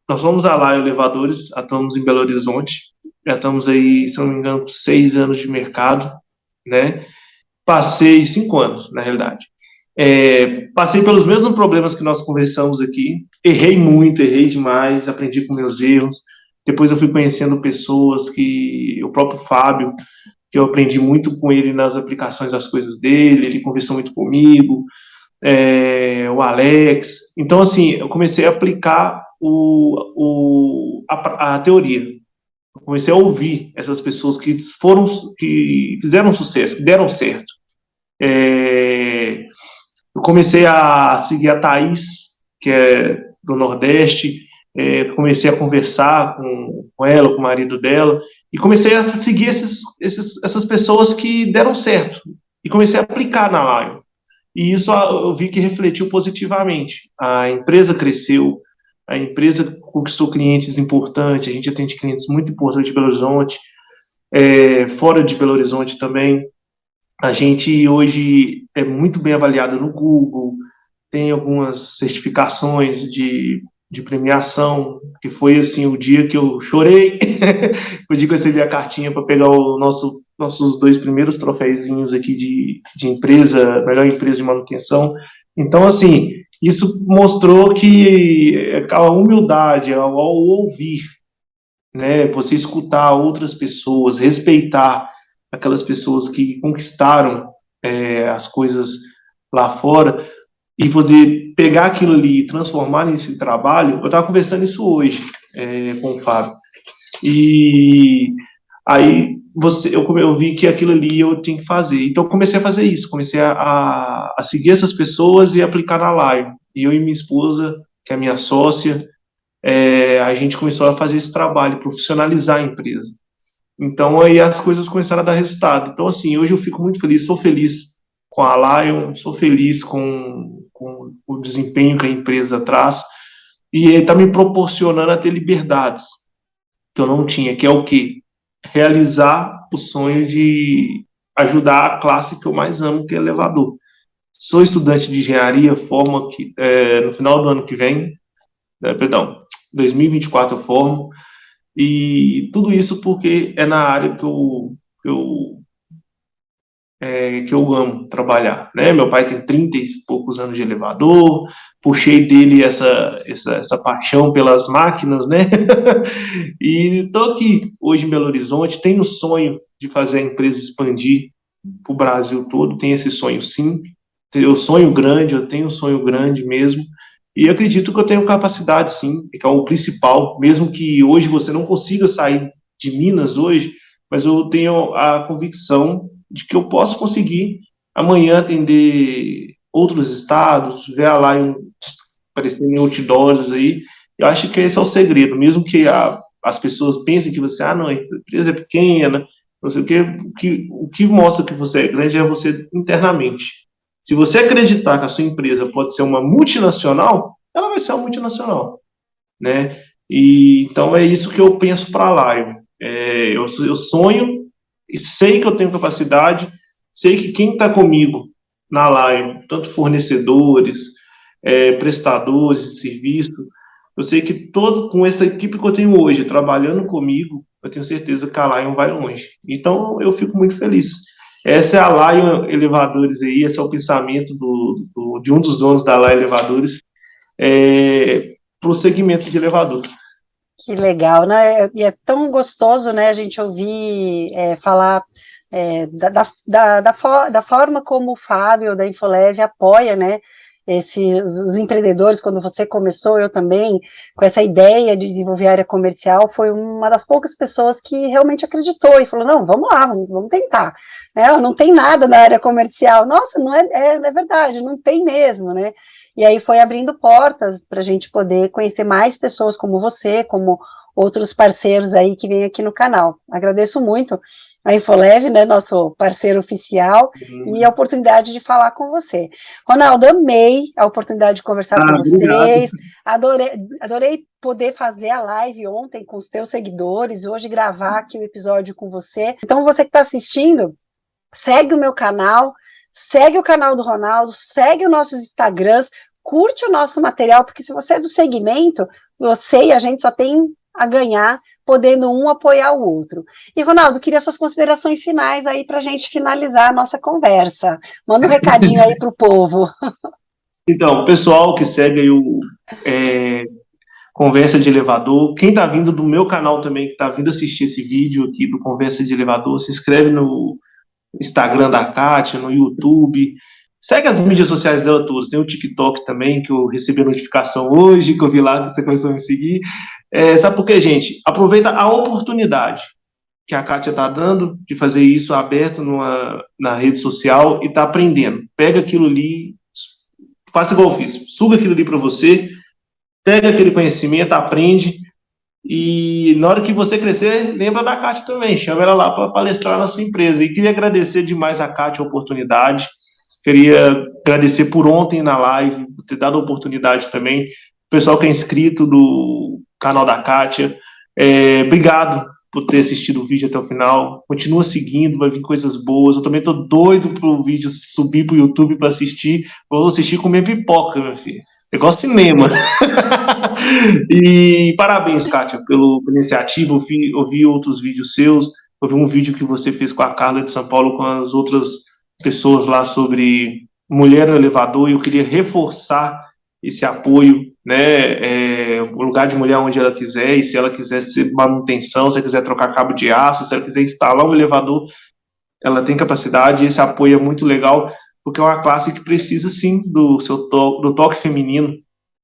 Nós somos a Laio Elevadores, atuamos em Belo Horizonte, já estamos aí, se não me engano, 6 anos de mercado, né? Passei 5 anos, na realidade. Passei pelos mesmos problemas que nós conversamos aqui, errei muito, errei demais, aprendi com meus erros, depois eu fui conhecendo pessoas o próprio Fábio, que eu aprendi muito com ele nas aplicações das coisas dele, ele conversou muito comigo, o Alex. Então, assim, eu comecei a aplicar a teoria. Eu comecei a ouvir essas pessoas que fizeram sucesso, que deram certo. Eu comecei a seguir a Thaís, que é do Nordeste, comecei a conversar com ela, com o marido dela, e comecei a seguir essas pessoas que deram certo, e comecei a aplicar na Lion. E isso eu vi que refletiu positivamente. A empresa cresceu, a empresa conquistou clientes importantes, a gente atende clientes muito importantes de Belo Horizonte, fora de Belo Horizonte também. A gente hoje é muito bem avaliado no Google, tem algumas certificações de premiação, que foi assim o dia que eu chorei, o dia que eu recebi a cartinha para pegar nossos 2 primeiros troféuzinhos aqui de empresa, melhor empresa de manutenção. Então, assim, isso mostrou que a humildade ao ouvir, né, você escutar outras pessoas, respeitar aquelas pessoas que conquistaram as coisas lá fora, e poder pegar aquilo ali e transformar nesse trabalho. Eu estava conversando isso hoje com o Fábio, e aí eu vi que aquilo ali eu tinha que fazer, então eu comecei a fazer isso, comecei a seguir essas pessoas e aplicar na Lion, e eu e minha esposa, que é minha sócia, a gente começou a fazer esse trabalho, profissionalizar a empresa. Então, aí as coisas começaram a dar resultado. Então, assim, hoje eu fico muito feliz, sou feliz com a Lion, sou feliz com o desempenho que a empresa traz, e está me proporcionando a ter liberdades que eu não tinha, que é o quê? Realizar o sonho de ajudar a classe que eu mais amo, que é elevador. Sou estudante de engenharia, formo no final do ano que vem, perdão, 2024 eu formo, e tudo isso porque é na área que eu amo trabalhar, né? Meu pai tem 30 e poucos anos de elevador, puxei dele essa paixão pelas máquinas, né? E estou aqui hoje em Belo Horizonte, tenho o sonho de fazer a empresa expandir para o Brasil todo, tenho esse sonho sim, eu tenho um sonho grande mesmo, e acredito que eu tenho capacidade sim, que é o principal, mesmo que hoje você não consiga sair de Minas hoje, mas eu tenho a convicção de que eu posso conseguir amanhã atender outros estados, ver a Lion aparecendo em outdoors aí. Eu acho que esse é o segredo, mesmo que as pessoas pensem que você, não, a empresa é pequena, não sei o que mostra que você é grande é você internamente. Se você acreditar que a sua empresa pode ser uma multinacional, ela vai ser uma multinacional, né? E então é isso que eu penso para a Lion. Eu sonho e sei que eu tenho capacidade, sei que quem está comigo na Lion, tanto fornecedores, prestadores de serviço, eu sei que todo com essa equipe que eu tenho hoje trabalhando comigo, eu tenho certeza que a Lion vai longe. Então eu fico muito feliz. Essa é a Lion Elevadores aí, esse é o pensamento de um dos donos da Lion Elevadores para o segmento de elevador. Que legal, né? E é tão gostoso, né, a gente ouvir falar da forma como o Fábio da Infolev apoia, né, os empreendedores. Quando você começou, eu também, com essa ideia de desenvolver área comercial, foi uma das poucas pessoas que realmente acreditou e falou, não, vamos lá, vamos tentar. Não tem nada na área comercial. Nossa, não é verdade, não tem mesmo, né? E aí foi abrindo portas para a gente poder conhecer mais pessoas como você, como outros parceiros aí que vêm aqui no canal. Agradeço muito a Infolev, né, nosso parceiro oficial, e a oportunidade de falar com você. Ronaldo, amei a oportunidade de conversar com vocês, adorei poder fazer a live ontem com os teus seguidores, hoje gravar aqui o episódio com você. Então, você que está assistindo, segue o meu canal, segue o canal do Ronaldo, segue os nossos Instagrams, curte o nosso material, porque se você é do segmento, você e a gente só tem a ganhar, podendo um apoiar o outro. E, Ronaldo, queria suas considerações finais aí para a gente finalizar a nossa conversa. Manda um recadinho aí para o povo. Então, o pessoal que segue aí o Conversa de Elevador, quem está vindo do meu canal também, que está vindo assistir esse vídeo aqui do Conversa de Elevador, se inscreve no Instagram da Kátia, no YouTube, segue as mídias sociais dela todas, tem o TikTok também, que eu recebi a notificação hoje, que eu vi lá que você começou a me seguir. Sabe por quê, gente? Aproveita a oportunidade que a Kátia está dando de fazer isso aberto na rede social e está aprendendo. Pega aquilo ali, faça igual eu fiz. Suga aquilo ali para você, pega aquele conhecimento, aprende, e na hora que você crescer, lembra da Kátia também, chama ela lá para palestrar na sua empresa. E queria agradecer demais a Kátia a oportunidade, queria agradecer por ontem na live, por ter dado a oportunidade também, o pessoal que é inscrito do canal da Kátia, obrigado por ter assistido o vídeo até o final, continua seguindo, vai vir coisas boas, eu também tô doido pro vídeo subir pro YouTube para assistir, vou assistir com minha pipoca, meu filho, igual cinema. E parabéns, Kátia, pela iniciativa, eu vi outros vídeos seus, eu vi um vídeo que você fez com a Carla de São Paulo, com as outras pessoas lá sobre mulher no elevador, e eu queria reforçar esse apoio, né, o lugar de mulher onde ela quiser, e se ela quiser ser manutenção, se ela quiser trocar cabo de aço, se ela quiser instalar um elevador, ela tem capacidade, e esse apoio é muito legal, porque é uma classe que precisa, sim, do toque feminino,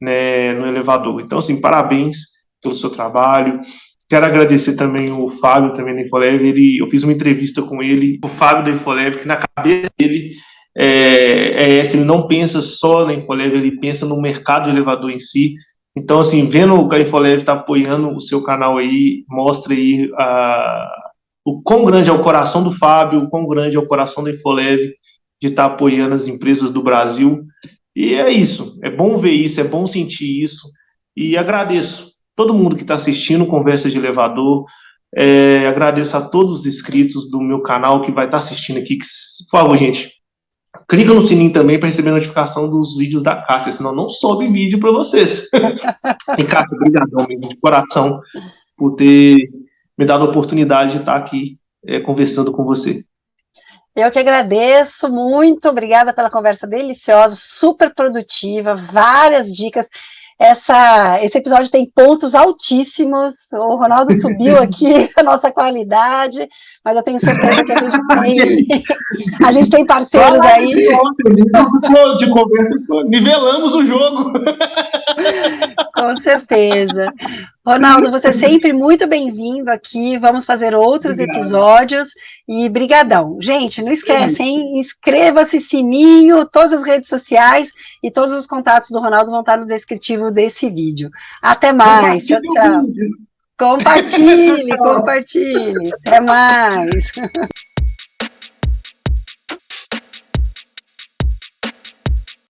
né, no elevador. Então, assim, parabéns pelo seu trabalho. Quero agradecer também o Fábio, também da Infolev, eu fiz uma entrevista com ele, o Fábio da Infolev, que na cabeça dele ele não pensa só na Infolev, ele pensa no mercado do elevador em si. Então, assim, vendo que a Infolev está apoiando o seu canal aí, mostra aí o quão grande é o coração do Fábio, o quão grande é o coração da Infolev de estar apoiando as empresas do Brasil. E é isso, é bom ver isso, é bom sentir isso, e agradeço todo mundo que está assistindo Conversa de Elevador, agradeço a todos os inscritos do meu canal que vai estar assistindo aqui, por favor, gente, clica no sininho também para receber notificação dos vídeos da Kátia, senão não sobe vídeo para vocês. E Kátia, obrigadão mesmo, de coração, por ter me dado a oportunidade de estar aqui conversando com você. Eu que agradeço, muito obrigada pela conversa deliciosa, super produtiva, várias dicas. Esse episódio tem pontos altíssimos, o Ronaldo subiu aqui a nossa qualidade, mas eu tenho certeza que a gente tem parceiros aí. De conversa, nivelamos o jogo. Com certeza. Ronaldo, você é sempre muito bem-vindo aqui, vamos fazer outros episódios, e brigadão. Gente, não esquece, hein? Inscreva-se, sininho, todas as redes sociais, e todos os contatos do Ronaldo vão estar no descritivo desse vídeo. Até mais, tchau, tchau. Compartilhe. Até mais.